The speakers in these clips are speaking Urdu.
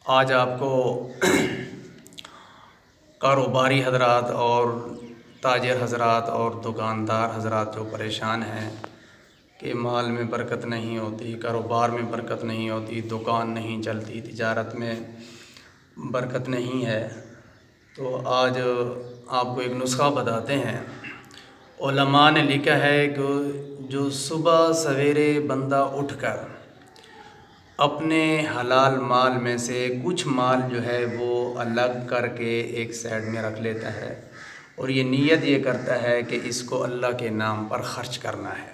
آج آپ کو کاروباری حضرات اور تاجر حضرات اور دکاندار حضرات جو پریشان ہیں کہ مال میں برکت نہیں ہوتی، کاروبار میں برکت نہیں ہوتی، دکان نہیں چلتی، تجارت میں برکت نہیں ہے، تو آج آپ کو ایک نسخہ بتاتے ہیں۔ علماء نے لکھا ہے کہ جو صبح سویرے بندہ اٹھ کر اپنے حلال مال میں سے کچھ مال جو ہے وہ الگ کر کے ایک سائڈ میں رکھ لیتا ہے اور یہ نیت یہ کرتا ہے کہ اس کو اللہ کے نام پر خرچ کرنا ہے،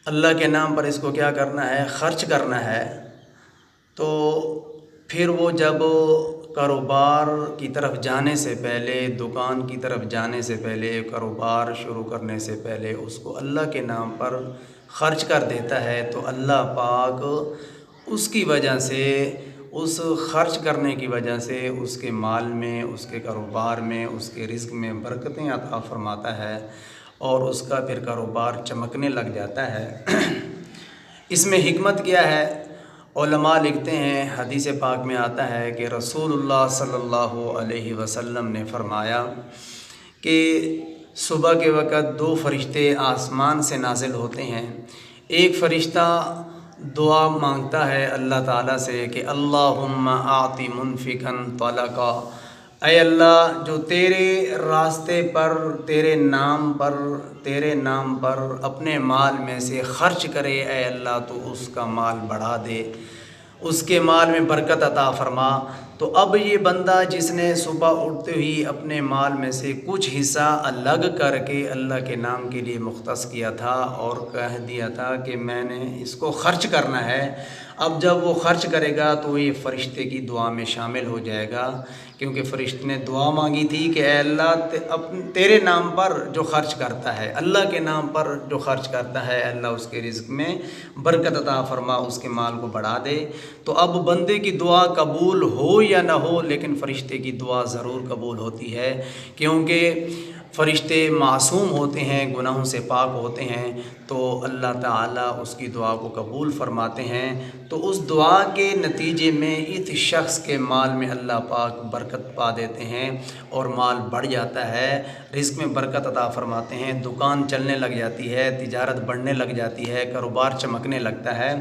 اللہ کے نام پر اس کو کیا کرنا ہے، خرچ کرنا ہے، تو پھر وہ جب کاروبار کی طرف جانے سے پہلے، دکان کی طرف جانے سے پہلے، کاروبار شروع کرنے سے پہلے اس کو اللہ کے نام پر خرچ کر دیتا ہے، تو اللہ پاک اس کی وجہ سے، اس خرچ کرنے کی وجہ سے اس کے مال میں، اس کے کاروبار میں، اس کے رزق میں برکتیں عطا فرماتا ہے اور اس کا پھر کاروبار چمکنے لگ جاتا ہے۔ اس میں حکمت کیا ہے؟ علماء لکھتے ہیں، حدیث پاک میں آتا ہے کہ رسول اللہ صلی اللہ علیہ وسلم نے فرمایا کہ صبح کے وقت دو فرشتے آسمان سے نازل ہوتے ہیں۔ ایک فرشتہ دعا مانگتا ہے اللہ تعالیٰ سے کہ اللہم اعطی منفقا طلقا، اے اللہ جو تیرے راستے پر، تیرے نام پر اپنے مال میں سے خرچ کرے، اے اللہ تو اس کا مال بڑھا دے، اس کے مال میں برکت عطا فرما۔ تو اب یہ بندہ جس نے صبح اٹھتے ہی اپنے مال میں سے کچھ حصہ الگ کر کے اللہ کے نام کے لیے مختص کیا تھا اور کہہ دیا تھا کہ میں نے اس کو خرچ کرنا ہے، اب جب وہ خرچ کرے گا تو یہ فرشتے کی دعا میں شامل ہو جائے گا، کیونکہ فرشتے نے دعا مانگی تھی کہ اے اللہ تیرے نام پر جو خرچ کرتا ہے، اللہ کے نام پر جو خرچ کرتا ہے، اللہ اس کے رزق میں برکت عطا فرما، اس کے مال کو بڑھا دے۔ تو اب بندے کی دعا قبول ہو یا نہ ہو، لیکن فرشتے کی دعا ضرور قبول ہوتی ہے، کیونکہ فرشتے معصوم ہوتے ہیں، گناہوں سے پاک ہوتے ہیں، تو اللہ تعالیٰ اس کی دعا کو قبول فرماتے ہیں۔ تو اس دعا کے نتیجے میں اس شخص کے مال میں اللہ پاک برکت پا دیتے ہیں اور مال بڑھ جاتا ہے، رزق میں برکت عطا فرماتے ہیں، دکان چلنے لگ جاتی ہے، تجارت بڑھنے لگ جاتی ہے، کاروبار چمکنے لگتا ہے۔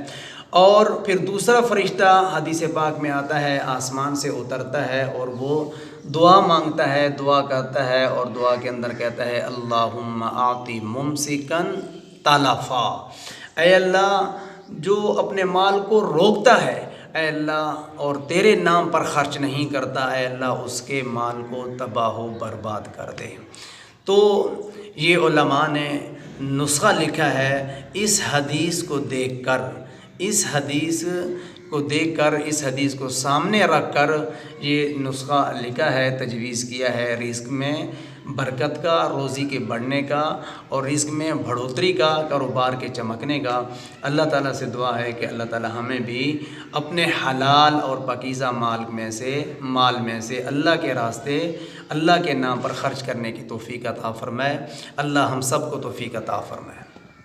اور پھر دوسرا فرشتہ حدیث پاک میں آتا ہے، آسمان سے اترتا ہے اور وہ دعا مانگتا ہے، دعا کرتا ہے اور دعا کے اندر کہتا ہے اللہم اعطی ممسکا تلفا، اے اللہ جو اپنے مال کو روکتا ہے، اے اللہ اور تیرے نام پر خرچ نہیں کرتا، اے اللہ اس کے مال کو تباہ و برباد کر دے۔ تو یہ علماء نے نسخہ لکھا ہے، اس حدیث کو دیکھ کر، اس حدیث کو سامنے رکھ کر یہ نسخہ لکھا ہے، تجویز کیا ہے، رزق میں برکت کا، روزی کے بڑھنے کا اور رزق میں بڑھوتری کا، کاروبار کے چمکنے کا۔ اللہ تعالیٰ سے دعا ہے کہ اللہ تعالیٰ ہمیں بھی اپنے حلال اور پاکیزہ مال میں سے اللہ کے راستے، اللہ کے نام پر خرچ کرنے کی توفیق عطا فرمائے۔ اللہ ہم سب کو توفیق عطا فرمائے۔